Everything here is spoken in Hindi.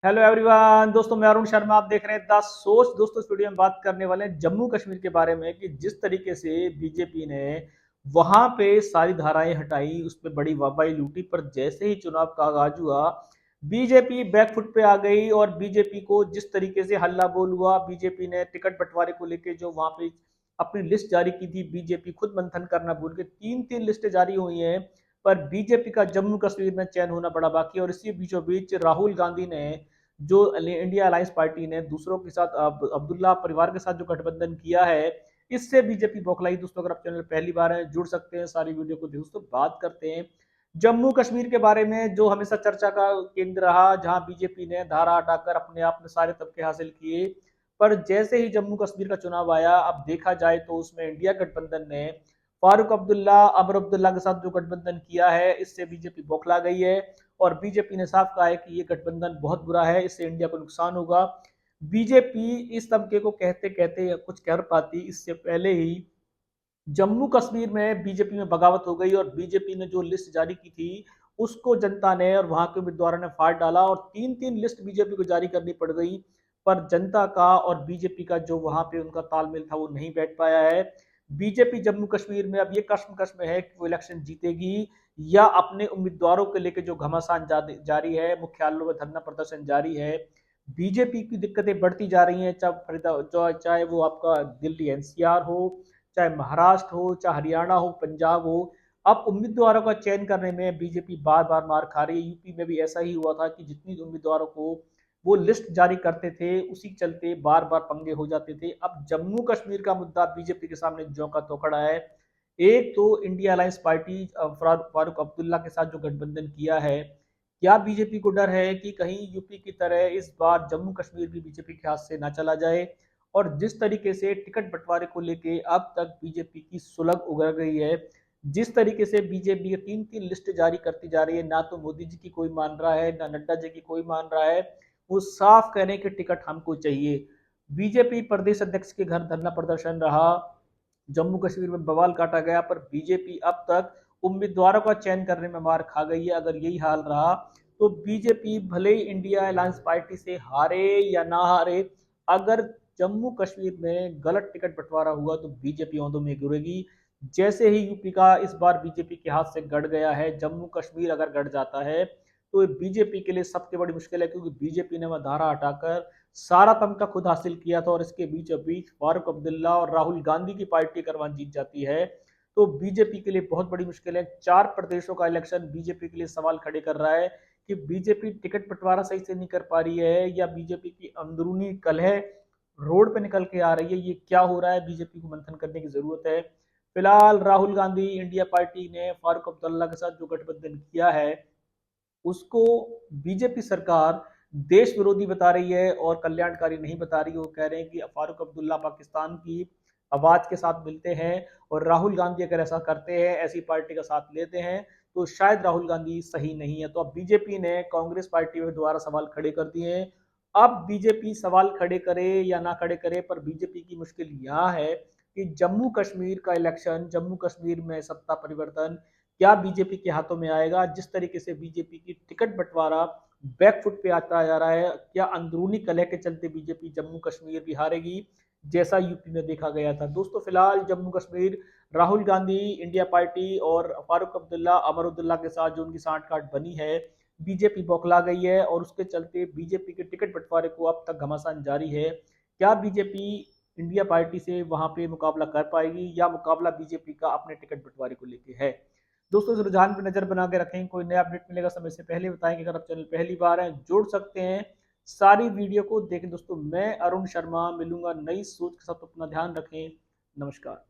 हेलो एवरीवन दोस्तों, मैं अरुण शर्मा। आप देख रहे हैं द सोच। दोस्तों, इस वीडियो में बात करने वाले हैं जम्मू कश्मीर के बारे में कि जिस तरीके से बीजेपी ने वहां पे सारी धाराएं हटाई, उस पर बड़ी वाहवाही लूटी, पर जैसे ही चुनाव का आगाज हुआ बीजेपी बैकफुट पे आ गई। और बीजेपी को जिस तरीके से हल्ला बोल हुआ, बीजेपी ने टिकट बंटवारे को लेकर जो वहां पे अपनी लिस्ट जारी की थी, बीजेपी खुद मंथन करना भूल के तीन तीन लिस्टें जारी हुई हैं। पर बीजेपी का जम्मू कश्मीर में चयन होना बड़ा बाकी है। और इसी बीचों बीच राहुल गांधी ने, जो इंडिया अलायंस पार्टी ने दूसरों के साथ अब्दुल्ला परिवार के साथ जो गठबंधन किया है, इससे बीजेपी बौखलाई। दोस्तों, अगर आप चैनल पहली बार है, जुड़ सकते हैं सारी वीडियो को। दोस्तों, बात करते हैं जम्मू कश्मीर के बारे में, जो हमेशा चर्चा का केंद्र रहा, जहां बीजेपी ने धारा हटाकर अपने आप में सारे तबके हासिल किए। पर जैसे ही जम्मू कश्मीर का चुनाव आया, अब देखा जाए तो उसमें इंडिया गठबंधन ने फारूक अब्दुल्ला, अमर अब्दुल्ला के साथ जो गठबंधन किया है, इससे बीजेपी बौखला गई है। और बीजेपी ने साफ कहा है कि ये गठबंधन बहुत बुरा है, इससे इंडिया को नुकसान होगा। बीजेपी इस तबके को कहते कहते कुछ कर पाती, इससे पहले ही जम्मू कश्मीर में बीजेपी में बगावत हो गई। और बीजेपी ने जो लिस्ट जारी की थी, उसको जनता ने और वहां के उम्मीदवारों ने फाड़ डाला, और तीन तीन लिस्ट बीजेपी को जारी करनी पड़ गई। पर जनता का और बीजेपी का जो वहां पे उनका तालमेल था, वो नहीं बैठ पाया है। बीजेपी जम्मू कश्मीर में अब ये कश्मकश में है कि वो इलेक्शन जीतेगी या अपने उम्मीदवारों को लेकर जो घमासान जारी है, मुख्यालयों में धरना प्रदर्शन जारी है। बीजेपी की दिक्कतें बढ़ती जा रही हैं, चाहे वो आपका दिल्ली एनसीआर हो, चाहे महाराष्ट्र हो, चाहे हरियाणा हो, पंजाब हो। अब उम्मीदवारों का चयन करने में बीजेपी बार बार मार खा रही है। यूपी में भी ऐसा ही हुआ था कि जितनी उम्मीदवारों को वो लिस्ट जारी करते थे, उसी चलते बार बार पंगे हो जाते थे। अब जम्मू कश्मीर का मुद्दा बीजेपी के सामने ज्यों का त्यों खड़ा है। एक तो India alliance party Farooq Abdullah के साथ जो गठबंधन किया है, क्या बीजेपी को डर है कि कहीं यूपी की तरह इस बार जम्मू कश्मीर भी बीजेपी के हाथ से ना चला जाए? और जिस तरीके से टिकट बंटवारे को लेके अब तक बीजेपी की सुलग उगर गई है, जिस तरीके से बीजेपी तीन तीन लिस्ट जारी करती जा रही है, ना तो मोदी जी की कोई मान रहा है, ना नड्डा जी की कोई मान रहा है। वो साफ कह रहे हैं कि टिकट हमको चाहिए। बीजेपी प्रदेश अध्यक्ष के घर धरना प्रदर्शन रहा, जम्मू कश्मीर में बवाल काटा गया, पर बीजेपी अब तक उम्मीदवारों का चयन करने में मार खा गई है। अगर यही हाल रहा तो बीजेपी भले ही इंडिया अलायंस पार्टी से हारे या ना हारे, अगर जम्मू कश्मीर में गलत टिकट बंटवारा हुआ तो बीजेपी औंधों में गिरेगी। जैसे ही यूपी का इस बार बीजेपी के हाथ से गड़ गया है, जम्मू कश्मीर अगर गड़ जाता है तो बीजेपी के लिए सबसे बड़ी मुश्किल है, क्योंकि बीजेपी ने वह धारा हटाकर सारा तमगा खुद हासिल किया था। और इसके बीचों बीच फारूक अब्दुल्ला और राहुल गांधी की पार्टी अगर वहां जीत जाती है, तो बीजेपी के लिए बहुत बड़ी मुश्किल है। चार प्रदेशों का इलेक्शन बीजेपी के लिए सवाल खड़े कर रहा है कि बीजेपी टिकट बंटवारा सही से नहीं कर पा रही है, या बीजेपी की अंदरूनी कलह रोड पे निकल के आ रही है। ये क्या हो रहा है, बीजेपी को मंथन करने की जरूरत है। फिलहाल राहुल गांधी इंडिया पार्टी ने फारूक अब्दुल्ला के साथ जो गठबंधन किया है, उसको बीजेपी सरकार देश विरोधी बता रही है और कल्याणकारी नहीं बता रही। वो कह रहे हैं कि फारूक अब्दुल्ला पाकिस्तान की आवाज के साथ मिलते हैं, और राहुल गांधी अगर ऐसा करते हैं, ऐसी पार्टी का साथ लेते हैं, तो शायद राहुल गांधी सही नहीं है। तो अब बीजेपी ने कांग्रेस पार्टी में दोबारा सवाल खड़े कर दिए हैं। अब बीजेपी सवाल खड़े करे या ना खड़े करे, पर बीजेपी की मुश्किल यहाँ है कि जम्मू कश्मीर का इलेक्शन, जम्मू कश्मीर में सत्ता परिवर्तन क्या बीजेपी के हाथों में आएगा? जिस तरीके से बीजेपी की टिकट बंटवारा बैकफुट पे आता जा रहा है, क्या अंदरूनी कलह के चलते बीजेपी जम्मू कश्मीर भी हारेगी, जैसा यूपी में देखा गया था? दोस्तों, फिलहाल जम्मू कश्मीर राहुल गांधी इंडिया पार्टी और फारूक अब्दुल्ला, अमर अब्दुल्ला के साथ जो उनकी सांठ बनी है, बीजेपी बौखला गई है। और उसके चलते बीजेपी के टिकट बंटवारे को अब तक घमासान जारी है। क्या बीजेपी इंडिया पार्टी से वहां पे मुकाबला कर पाएगी, या मुकाबला बीजेपी का अपने टिकट बंटवारे को लेके है? दोस्तों, इस रुझान पर नजर बना के रखें। कोई नया अपडेट मिलेगा समय से पहले बताएंगे। अगर आप चैनल पहली बार हैं, जुड़ सकते हैं सारी वीडियो को देखें। दोस्तों, मैं अरुण शर्मा मिलूंगा नई सोच के साथ। अपना ध्यान रखें। नमस्कार।